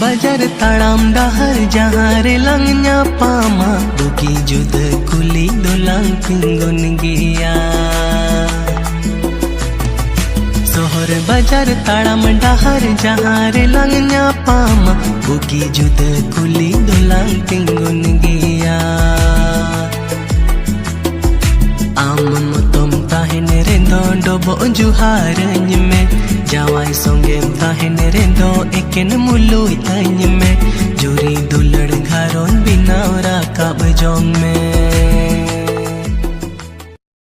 बाजार ताड़ाम डहर जहाँ रे लंग ᱧᱟᱯᱟᱢᱟ बुगी जुद कुली दोलांग पिंगुन गिया सोहर बाजार ताड़ाम डहर जहाँ रे लंग ᱧᱟᱯᱟᱢᱟ बुगी जुद कुली दोलांग पिंगुन गिया आम मतम ताहेन रेंदो डोबो जुहारñ में जावाई संगे ताहेन रेंदो एकेन मुलुई ताñ में जुरी दुलड़ घरों बिनाव राकाब जोंग में